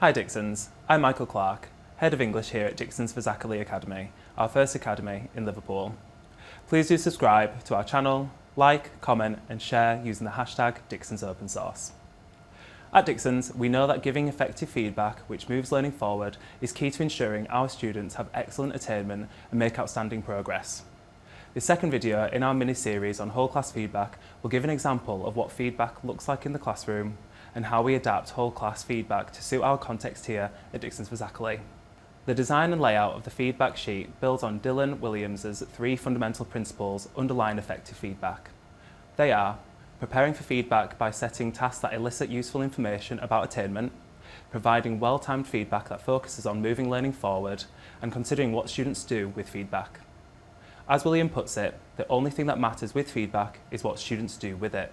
Hi Dixons, I'm Michael Clarke, Head of English here at Dixons Fazakerley Academy, our first academy in Liverpool. Please do subscribe to our channel, like, comment and share using the hashtag DixonsOpenSource. At Dixons, we know that giving effective feedback which moves learning forward is key to ensuring our students have excellent attainment and make outstanding progress. The second video in our mini-series on whole class feedback will give an example of what feedback looks like in the classroom and how we adapt whole class feedback to suit our context here at Dixons Fazakerley. The design and layout of the feedback sheet builds on Dylan Williams's 3 fundamental principles underlying effective feedback. They are preparing for feedback by setting tasks that elicit useful information about attainment, providing well-timed feedback that focuses on moving learning forward, and considering what students do with feedback. As William puts it, the only thing that matters with feedback is what students do with it.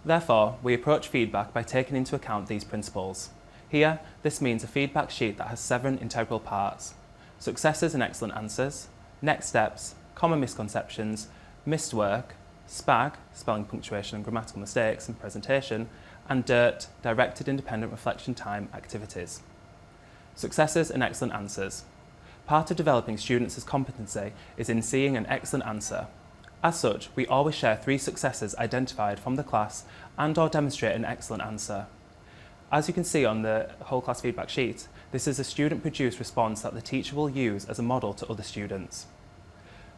Therefore, we approach feedback by taking into account these principles. Here, this means a feedback sheet that has 7 integral parts: successes and excellent answers, next steps, common misconceptions, missed work, SPAG, spelling, punctuation and grammatical mistakes, and presentation, and DIRT, directed independent reflection time activities. Successes and excellent answers. Part of developing students' competency is in seeing an excellent answer. As such, we always share 3 successes identified from the class and/or demonstrate an excellent answer. As you can see on the whole class feedback sheet, this is a student-produced response that the teacher will use as a model to other students.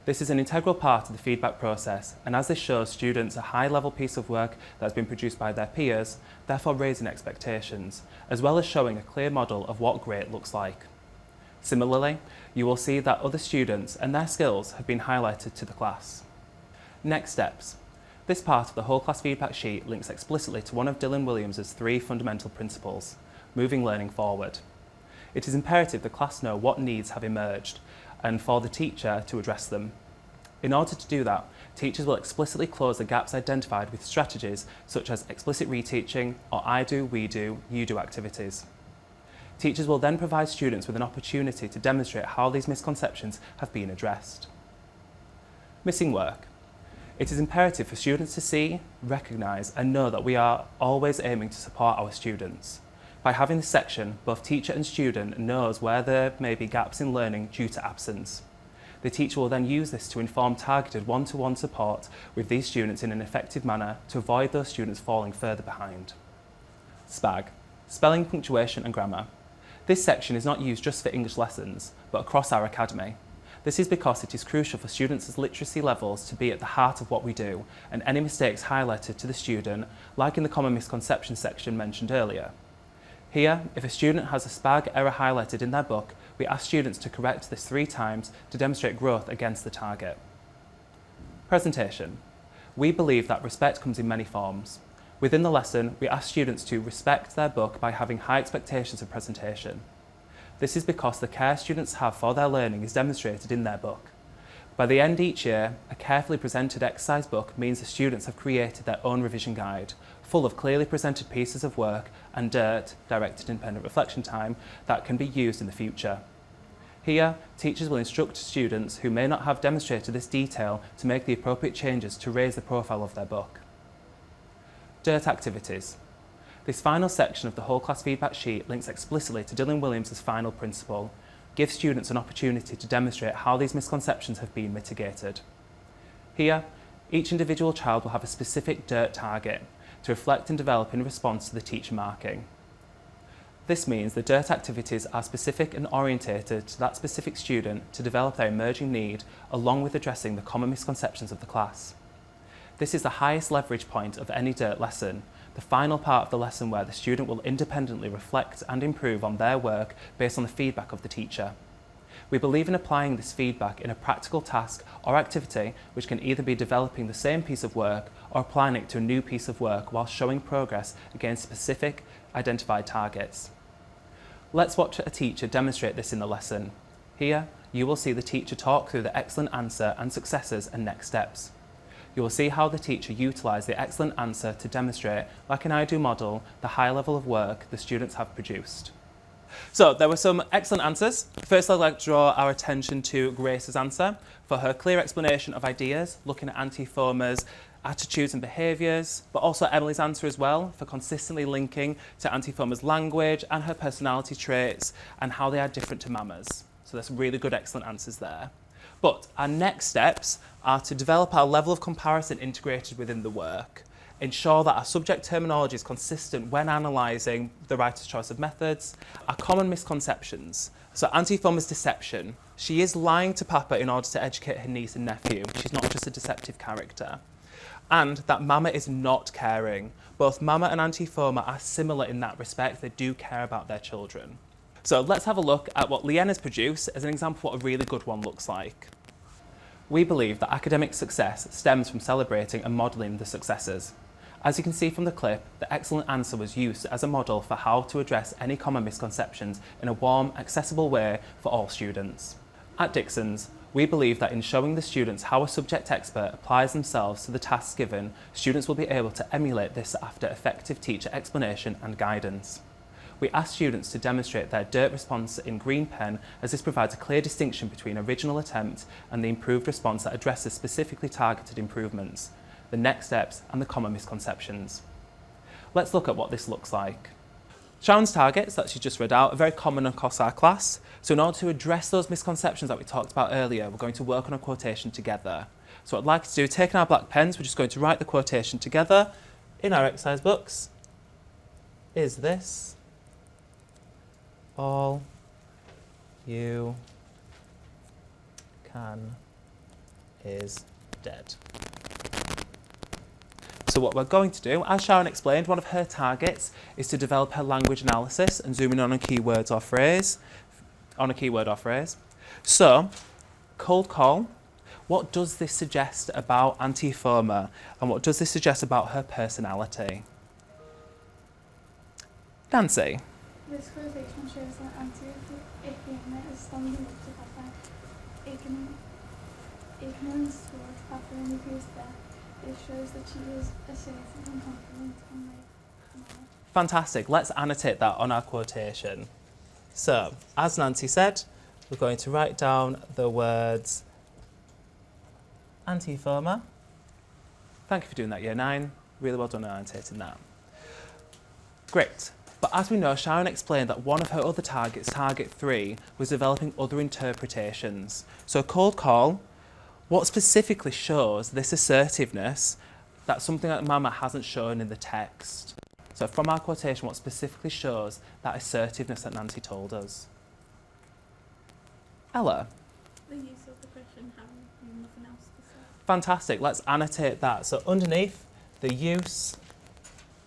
This is an integral part of the feedback process, and as this shows students a high-level piece of work that has been produced by their peers, therefore raising expectations, as well as showing a clear model of what great looks like. Similarly, you will see that other students and their skills have been highlighted to the class. Next steps. This part of the whole class feedback sheet links explicitly to one of Dylan Williams's 3 fundamental principles: moving learning forward. It is imperative the class know what needs have emerged and for the teacher to address them. In order to do that, teachers will explicitly close the gaps identified with strategies such as explicit reteaching or I do, we do, you do activities. Teachers will then provide students with an opportunity to demonstrate how these misconceptions have been addressed. Missing work. It is imperative for students to see, recognise and know that we are always aiming to support our students. By having this section, both teacher and student knows where there may be gaps in learning due to absence. The teacher will then use this to inform targeted one-to-one support with these students in an effective manner to avoid those students falling further behind. SPAG, spelling, punctuation and grammar. This section is not used just for English lessons, but across our academy. This is because it is crucial for students' literacy levels to be at the heart of what we do, and any mistakes highlighted to the student, like in the common misconception section mentioned earlier. Here, if a student has a SPAG error highlighted in their book, we ask students to correct this 3 times to demonstrate growth against the target. Presentation. We believe that respect comes in many forms. Within the lesson, we ask students to respect their book by having high expectations of presentation. This is because the care students have for their learning is demonstrated in their book. By the end each year, a carefully presented exercise book means the students have created their own revision guide, full of clearly presented pieces of work and DIRT, directed independent reflection time, that can be used in the future. Here, teachers will instruct students who may not have demonstrated this detail to make the appropriate changes to raise the profile of their book. DIRT activities. This final section of the whole class feedback sheet links explicitly to Dylan Williams's final principle: give students an opportunity to demonstrate how these misconceptions have been mitigated. Here, each individual child will have a specific DIRT target to reflect and develop in response to the teacher marking. This means the DIRT activities are specific and orientated to that specific student to develop their emerging need, along with addressing the common misconceptions of the class. This is the highest leverage point of any DIRT lesson, the final part of the lesson where the student will independently reflect and improve on their work based on the feedback of the teacher. We believe in applying this feedback in a practical task or activity which can either be developing the same piece of work or applying it to a new piece of work while showing progress against specific identified targets. Let's watch a teacher demonstrate this in the lesson. Here, you will see the teacher talk through the excellent answer and successes and next steps. You will see how the teacher utilised the excellent answer to demonstrate, like an I do model, the high level of work the students have produced. So there were some excellent answers. First, I'd like to draw our attention to Grace's answer for her clear explanation of ideas, looking at antifomas, attitudes and behaviours, but also Emily's answer as well for consistently linking to Auntie Foma's language and her personality traits and how they are different to Mama's. So there's some really good, excellent answers there. But our next steps are to develop our level of comparison integrated within the work, ensure that our subject terminology is consistent when analysing the writer's choice of methods, our common misconceptions. So Auntie Foma's deception. She is lying to Papa in order to educate her niece and nephew. She's not just a deceptive character. And that Mama is not caring. Both Mama and Auntie Foma are similar in that respect. They do care about their children. So let's have a look at what Leanne has produced as an example of what a really good one looks like. We believe that academic success stems from celebrating and modelling the successes. As you can see from the clip, the excellent answer was used as a model for how to address any common misconceptions in a warm, accessible way for all students. At Dixons, we believe that in showing the students how a subject expert applies themselves to the tasks given, students will be able to emulate this after effective teacher explanation and guidance. We ask students to demonstrate their DIRT response in green pen, as this provides a clear distinction between original attempt and the improved response that addresses specifically targeted improvements, the next steps and the common misconceptions. Let's look at what this looks like. Sharon's targets that she just read out are very common across our class. So in order to address those misconceptions that we talked about earlier, we're going to work on a quotation together. So what I'd like to do, taking our black pens, we're just going to write the quotation together in our exercise books. Is this all you can is dead? So what we're going to do, as Sharon explained, one of her targets is to develop her language analysis and zoom in on a keyword or phrase. So, cold call. What does this suggest about Auntie Foma, and what does this suggest about her personality? Nancy. This quotation shows that Auntie Foma is standing up to Papa, ignorance towards Papa and if he is there. It shows that she is assertive and confident and Fantastic. Let's annotate that on our quotation. So, as Nancy said, we're going to write down the words Auntie Foma. Thank you for doing that, Year 9. Really well done on annotating that. Great. But as we know, Sharon explained that one of her other targets, target 3, was developing other interpretations. So cold call, what specifically shows this assertiveness, that's something that Mama hasn't shown in the text. So from our quotation, what specifically shows that assertiveness that Nancy told us? Ella? the use of the question having nothing else to say. Fantastic, let's annotate that. So underneath, the use.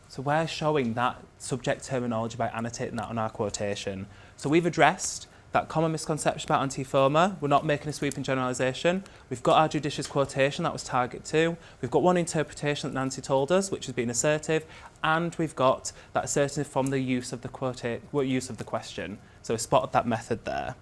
So we're showing that subject terminology by annotating that on our quotation. So we've addressed that common misconception about Auntie Foma. We're not making a sweeping generalisation. We've got our judicious quotation, that was target 2. We've got one interpretation that Nancy told us, which has been assertive, and we've got that assertive from the use of the question. So we've spotted that method there.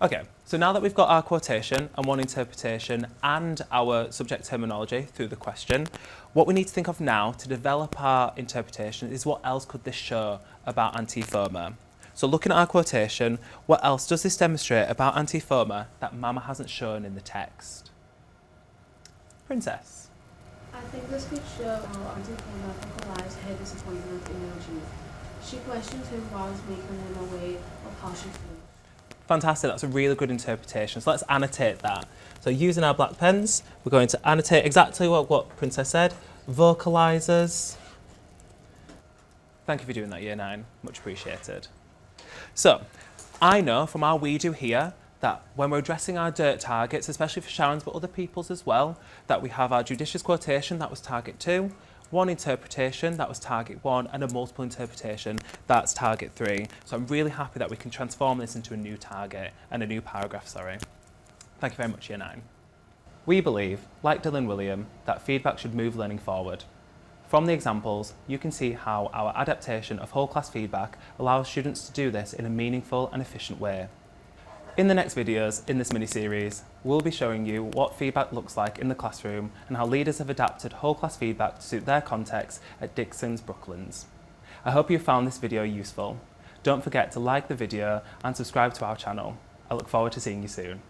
Okay, so now that we've got our quotation and one interpretation and our subject terminology through the question, what we need to think of now to develop our interpretation is what else could this show about Auntie Foma. So looking at our quotation, what else does this demonstrate about Auntie Foma that Mama hasn't shown in the text? Princess. I think this could show how Auntie Foma vocalized her disappointment in her youth. She questioned him whilst making him aware of how she feels. Fantastic, that's a really good interpretation. So let's annotate that. So using our black pens, we're going to annotate exactly what Princess said. Vocalizers. Thank you for doing that, Year 9. Much appreciated. So, I know from our We Do here that when we're addressing our DIRT targets, especially for Sharon's but other people's as well, that we have our judicious quotation, that was target 2, one interpretation, that was target 1, and a multiple interpretation, that's target 3. So I'm really happy that we can transform this into a new target and a new paragraph, sorry. Thank you very much, Year 9. We believe, like Dylan William, that feedback should move learning forward. From the examples, you can see how our adaptation of whole class feedback allows students to do this in a meaningful and efficient way. In the next videos in this mini-series, we'll be showing you what feedback looks like in the classroom and how leaders have adapted whole class feedback to suit their context at Dixons Brooklands. I hope you found this video useful. Don't forget to like the video and subscribe to our channel. I look forward to seeing you soon.